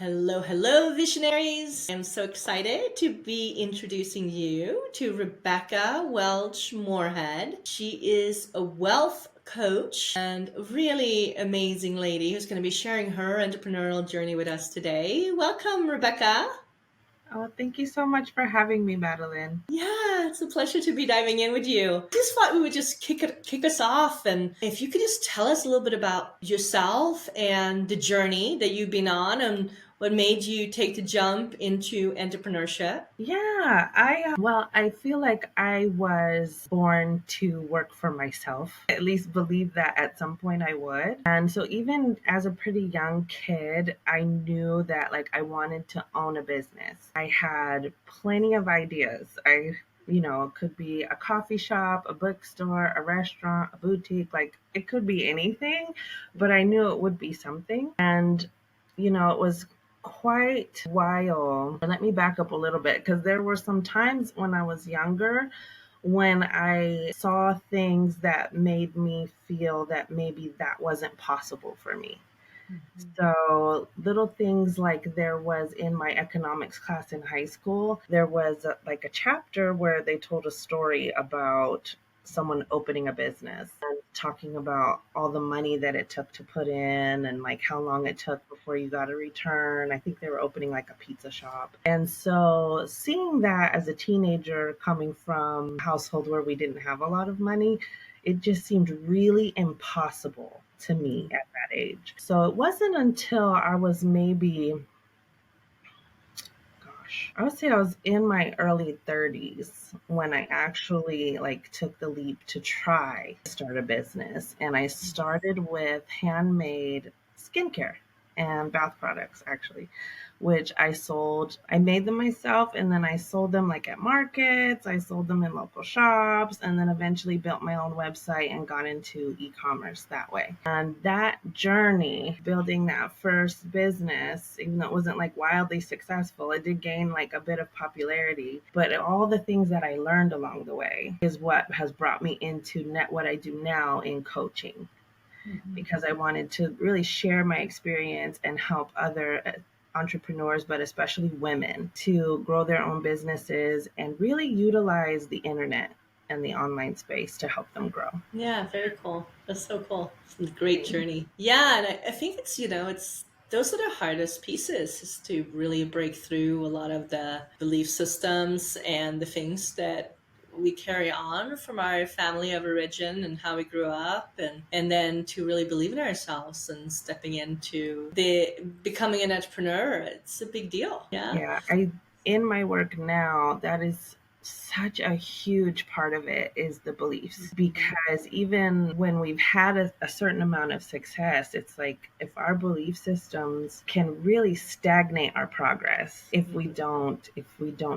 Hello, hello, visionaries. I'm so excited to be introducing you to Rebekah Welch Moorehead. She is a wealth coach and a really amazing lady who's going to be sharing her entrepreneurial journey with us today. Welcome, Rebekah. Oh, thank you so much for having me, Madeline. Yeah, it's a pleasure to be diving in with you. Just thought we would just kick us off, and if you could just tell us a little bit about yourself and the journey that you've been on, and what made you take the jump into entrepreneurship. I feel like I was born to work for myself. At least believe that at some point I would. And so even as a pretty young kid, I knew that I wanted to own a business. I had plenty of ideas. It could be a coffee shop, a bookstore, a restaurant, a boutique, it could be anything, but I knew it would be something. And it was quite a while. Let me back up a little bit because there were some times when I was younger when I saw things that made me feel that maybe that wasn't possible for me. So little things like there was in my economics class in high school, there was a chapter where they told a story about someone opening a business and talking about all the money that it took to put in and how long it took before you got a return. I think they were opening a pizza shop. And so seeing that as a teenager coming from a household where we didn't have a lot of money, it just seemed really impossible to me at that age. So it wasn't until I was maybe, I would say I was in my early 30s when I actually took the leap to try to start a business. And I started with handmade skincare and bath products actually, which I sold. I made them myself and then I sold them at markets, I sold them in local shops, and then eventually built my own website and got into e-commerce that way. And that journey, building that first business, even though it wasn't wildly successful, it did gain a bit of popularity. But all the things that I learned along the way is what has brought me into what I do now in coaching. Because I wanted to really share my experience and help other entrepreneurs, but especially women, to grow their own businesses and really utilize the internet and the online space to help them grow. Yeah, very cool. That's so cool. It's a great journey. Yeah, and I think it's those are the hardest pieces is to really break through a lot of the belief systems and the things that we carry on from our family of origin and how we grew up, and then to really believe in ourselves and stepping into the becoming an entrepreneur. It's a big deal. Yeah. Yeah, I in my work now, that is such a huge part of it is the beliefs, because even when we've had a certain amount of success, it's if our belief systems can really stagnate our progress if we don't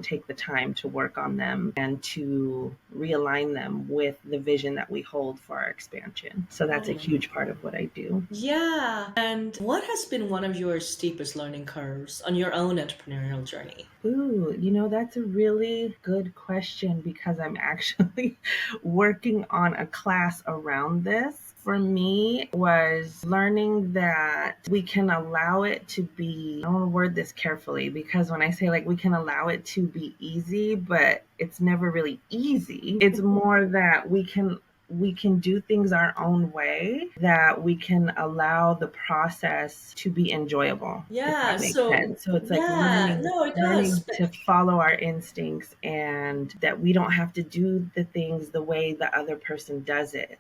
take the time to work on them and to realign them with the vision that we hold for our expansion. So that's a huge part of what I do. Yeah. And what has been one of your steepest learning curves on your own entrepreneurial journey? Ooh, that's a really good question because I'm actually working on a class around this. For me, was learning that we can allow it to be, I want to word this carefully because when I say we can allow it to be easy, but it's never really easy. It's more that we can do things our own way, that we can allow the process to be enjoyable, if Yeah, that makes so sense. So it's yeah, learning no, it does. learning to follow our instincts, and that we don't have to do the things the way the other person does it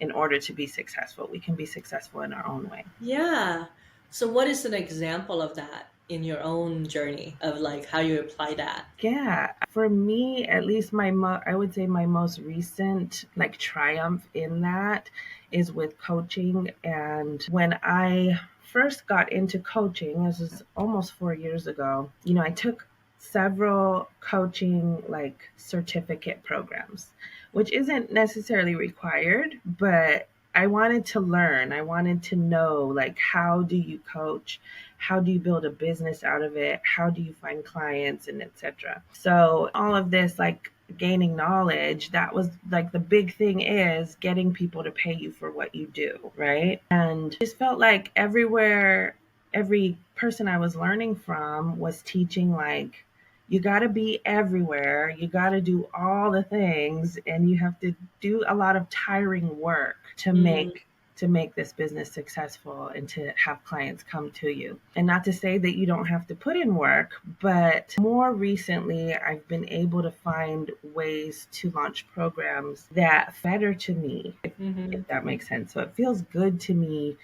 in order to be successful. We can be successful in our own way. Yeah. So what is an example of that in your own journey of how you apply that? Yeah, for me, at least I would say my most recent triumph in that is with coaching. And when I first got into coaching, this is almost 4 years ago, I took several coaching certificate programs, which isn't necessarily required, but I wanted to learn. I wanted to know how do you coach? How do you build a business out of it? How do you find clients and etc. So all of this gaining knowledge, that was the big thing is getting people to pay you for what you do, right? And just felt everywhere every person I was learning from was teaching like, you got to be everywhere, you got to do all the things, and you have to do a lot of tiring work Mm, to make this business successful and to have clients come to you. And not to say that you don't have to put in work, but more recently I've been able to find ways to launch programs that better to me, hmm. if that makes sense. So it feels good to me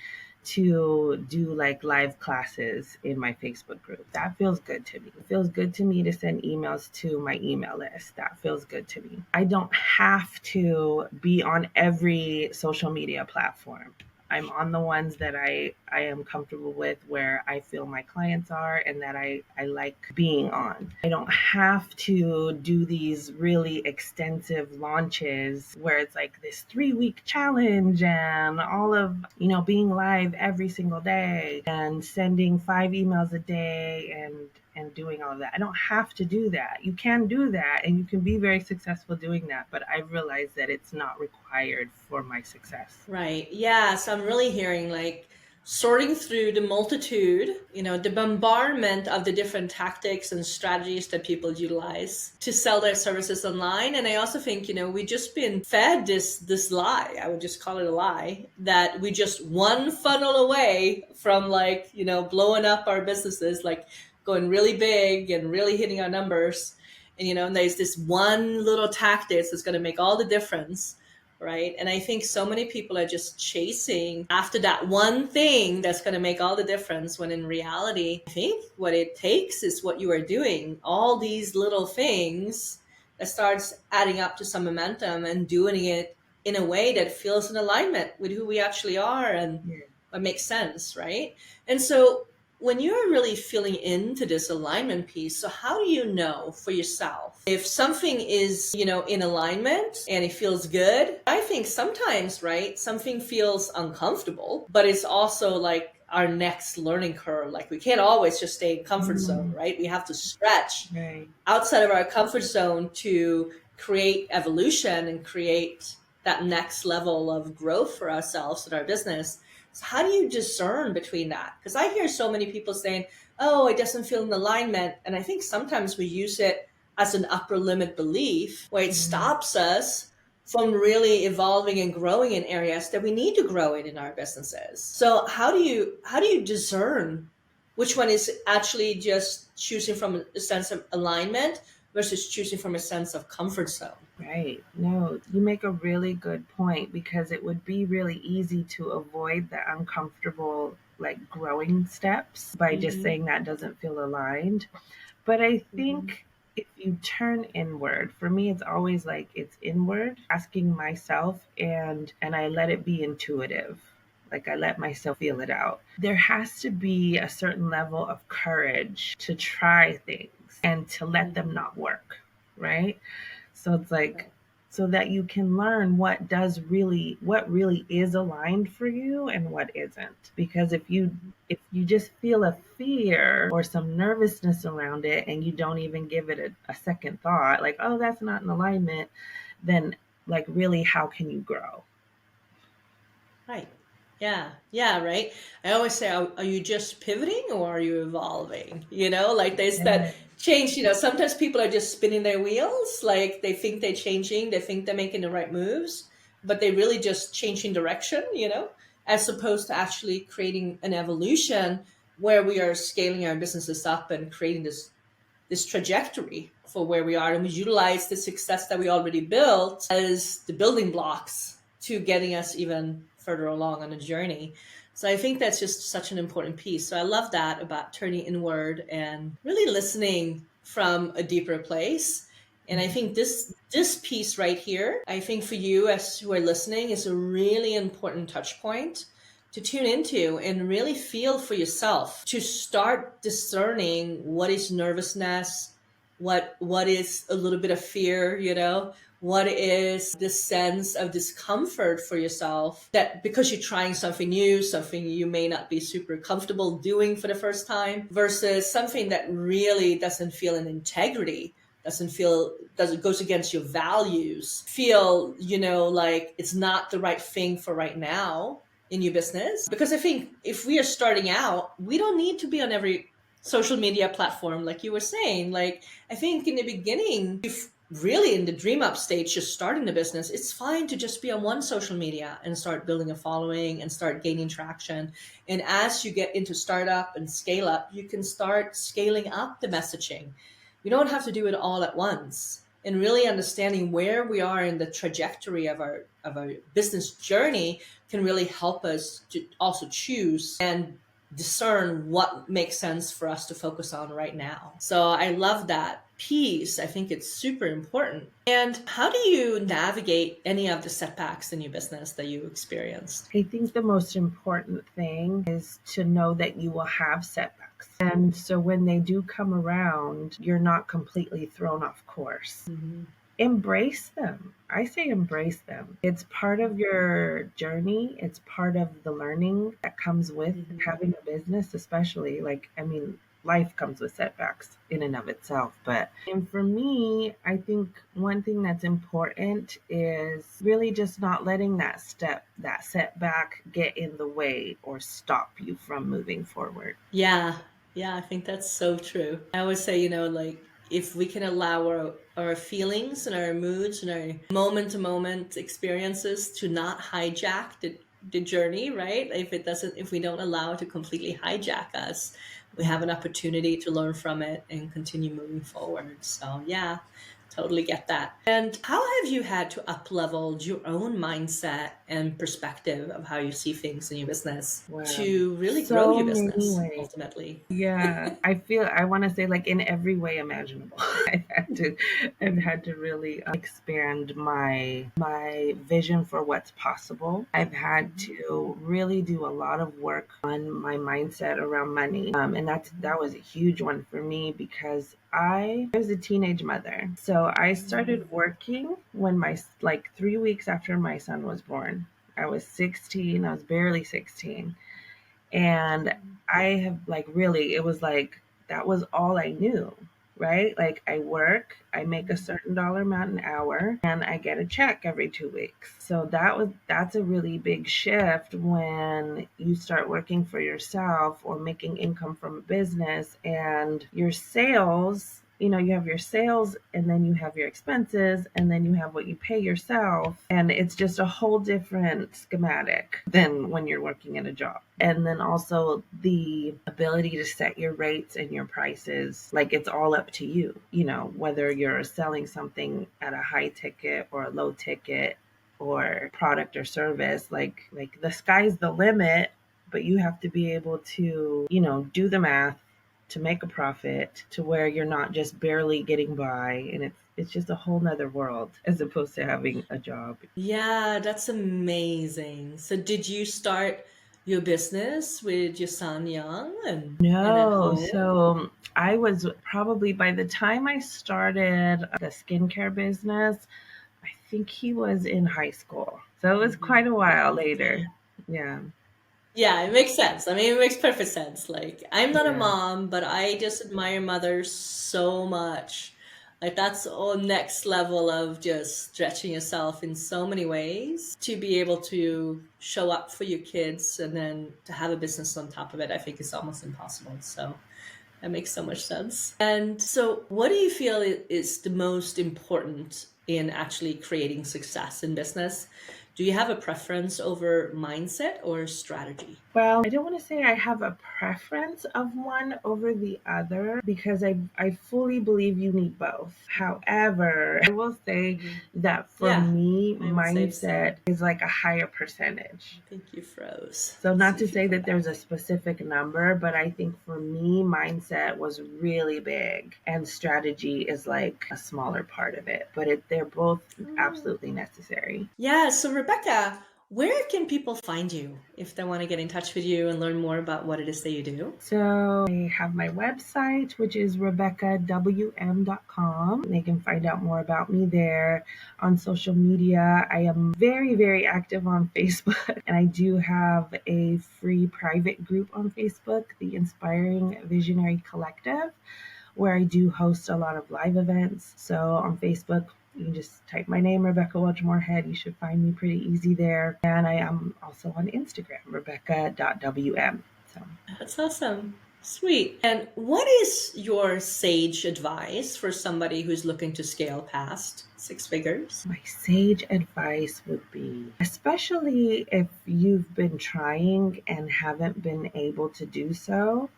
to do like live classes in my Facebook group. That feels good to me. It feels good to me to send emails to my email list. That feels good to me. I don't have to be on every social media platform. I'm on the ones that I am comfortable with, where I feel my clients are and that I like being on. I don't have to do these really extensive launches where it's like this 3 week challenge and all of, being live every single day and sending 5 emails a day and doing all of that. I don't have to do that. You can do that and you can be very successful doing that, but I've realized that it's not required for my success. Right. Yeah. So I'm really hearing like sorting through the multitude, the bombardment of the different tactics and strategies that people utilize to sell their services online. And I also think, we just been fed this lie. I would just call it a lie that we just one funnel away from like, blowing up our businesses, like going really big and really hitting our numbers. And there's this one little tactic that's going to make all the difference, right? And I think so many people are just chasing after that one thing that's going to make all the difference, when in reality, I think what it takes is what you are doing, all these little things that starts adding up to some momentum, and doing it in a way that feels in alignment with who we actually are and Yeah. what makes sense, right? And so when you're really feeling into this alignment piece, so how do you know for yourself if something is, in alignment and it feels good? I think sometimes, right, something feels uncomfortable, but it's also like our next learning curve. Like we can't always just stay in comfort zone, Mm, right? We have to stretch right. outside of our comfort zone to create evolution and create that next level of growth for ourselves and our business. So how do you discern between that? Because I hear so many people saying, oh, it doesn't feel in alignment. And I think sometimes we use it as an upper limit belief where it Mm, stops us from really evolving and growing in areas that we need to grow in our businesses. So how do you discern which one is actually just choosing from a sense of alignment versus choosing from a sense of comfort zone? right. No, you make a really good point, because it would be really easy to avoid the uncomfortable, like growing steps, by just Mm-hmm. saying that doesn't feel aligned. But I Mm-hmm. think if you turn inward, for me, it's always like it's inward, asking myself, and I let it be intuitive. Like I let myself feel it out. There has to be a certain level of courage to try things and to let them Mm-hmm. not work, right? So it's like, Right. so that you can learn what really is aligned for you and what isn't. Because if you just feel a fear or some nervousness around it and you don't even give it a second thought, like, oh, that's not in alignment, then like really how can you grow? Right. Yeah. Yeah. Right. I always say, are you just pivoting or are you evolving? Like there's that Yeah. change. Sometimes people are just spinning their wheels. Like they think they're changing, they think they're making the right moves, but they really just changing direction, as opposed to actually creating an evolution where we are scaling our businesses up and creating this trajectory for where we are, and we utilize the success that we already built as the building blocks to getting us even further along on the journey. So I think that's just such an important piece. So I love that about turning inward and really listening from a deeper place. And I think this piece right here, I think for you as who are listening, is a really important touch point to tune into and really feel for yourself, to start discerning what is nervousness, what is a little bit of fear, what is this sense of discomfort for yourself, that because you're trying something new, something you may not be super comfortable doing for the first time, versus something that really doesn't feel in integrity, doesn't goes against your values, feel like it's not the right thing for right now. in your business? Because I think if we are starting out, we don't need to be on every social media platform, like you were saying. Like, I think in the beginning, if really in the dream up stage, just starting the business, it's fine to just be on one social media and start building a following and start gaining traction. And as you get into startup and scale up, you can start scaling up the messaging. We don't have to do it all at once. And really understanding where we are in the trajectory of our business journey can really help us to also choose and discern what makes sense for us to focus on right now. So I love that piece. I think it's super important. And how do you navigate any of the setbacks in your business that you experienced? I think the most important thing is to know that you will have setbacks. And so when they do come around, you're not completely thrown off course. Mm-hmm. Embrace them. I say embrace them. It's part of your journey. It's part of the learning that comes with Mm-hmm. having a business, especially like, I mean, life comes with setbacks in and of itself. But, and for me, I think one thing that's important is really just not letting that setback get in the way or stop you from moving forward. Yeah, yeah, I think that's so true. I always say, like if we can allow our feelings and our moods and our moment to moment experiences to not hijack the journey, right? If we don't allow it to completely hijack us, we have an opportunity to learn from it and continue moving forward. So, yeah, totally get that. And how have you had to up level your own mindset and perspective of how you see things in your business Wow. to really grow So your many business ways. ultimately? Yeah, I want to say like in every way imaginable. I've had to really expand my vision for what's possible. I've had to really do a lot of work on my mindset around money. And that was a huge one for me because I was a teenage mother. So I started working when my like 3 weeks after my son was born. I was 16. I was barely 16, and I have like really, it was like that was all I knew, right? Like I work, I make a certain dollar amount an hour, and I get a check every 2 weeks. So that's a really big shift when you start working for yourself or making income from a business and your sales. You have your sales and then you have your expenses and then you have what you pay yourself. And it's just a whole different schematic than when you're working in a job. And then also the ability to set your rates and your prices, like it's all up to you, whether you're selling something at a high ticket or a low ticket or product or service, like the sky's the limit, but you have to be able to, do the math to make a profit to where you're not just barely getting by, and it's just a whole nother world as opposed to having a job. Yeah, that's amazing. So did you start your business with your son young and at No, home? so I was probably by the time I started the skincare business, I think he was in high school. So it was Mhm. quite a while later. Yeah. Yeah, it makes sense. I mean, it makes perfect sense. Like, I'm not a Yeah. mom, but I just admire mothers so much. Like, that's all next level of just stretching yourself in so many ways to be able to show up for your kids and then to have a business on top of it. I think is almost impossible. So that makes so much sense. And so, what do you feel is the most important in actually creating success in business? Do you have a preference over mindset or strategy? Well, I don't want to say I have a preference of one over the other because I fully believe you need both. However, I will say Mhm. that for Yeah, me, I would say the same. mindset is like a higher percentage. I think you froze. So Let's not see to if you say come that there's back. a specific number, but I think for me, mindset was really big and strategy is like a smaller part of it, but they're both Oh. absolutely necessary. Yeah, so Rebecca, where can people find you if they want to get in touch with you and learn more about what it is that you do? So I have my website, which is RebekahWM.com. They can find out more about me there. On social media, I am very, very active on Facebook, and I do have a free private group on Facebook, the Inspiring Visionary Collective, where I do host a lot of live events. So on Facebook, You can just type my name, Rebecca Welch Moorehead. You should find me pretty easy there. And I am also on Instagram, Rebecca.wm. So That's awesome. Sweet. And what is your sage advice for somebody who's looking to scale past six figures? my sage advice would be, especially if you've been trying and haven't been able to do so,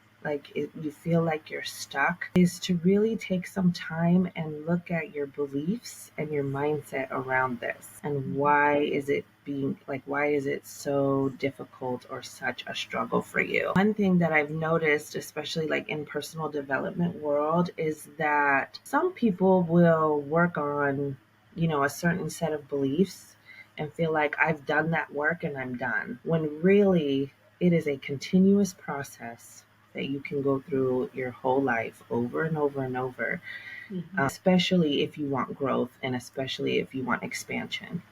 you feel like you're stuck, is to really take some time and look at your beliefs and your mindset around this. And why is it so difficult or such a struggle for you? One thing that I've noticed, especially like in personal development world, is that some people will work on a certain set of beliefs and feel like I've done that work and I'm done. When really it is a continuous process that you can go through your whole life over and over and over, Mhm. especially if you want growth and especially if you want expansion.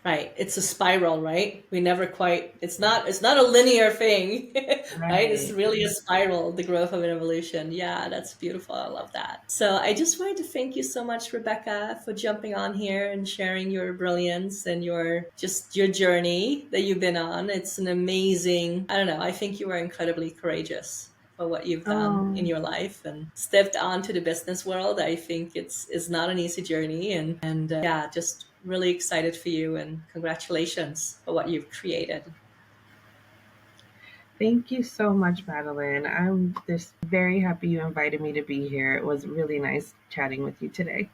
Right. It's a spiral, right? We never quite, it's not a linear thing, right? It's Right. really a spiral, the growth of an evolution. Yeah, that's beautiful. I love that. So I just wanted to thank you so much, Rebecca, for jumping on here and sharing your brilliance and your journey that you've been on. It's an amazing, I don't know, I think you are incredibly courageous for what you've done in Oh, your life and stepped onto the business world. I think it's not an easy journey, and yeah, just really excited for you and congratulations for what you've created. thank you so much, Madeline. I'm just very happy you invited me to be here. It was really nice chatting with you today.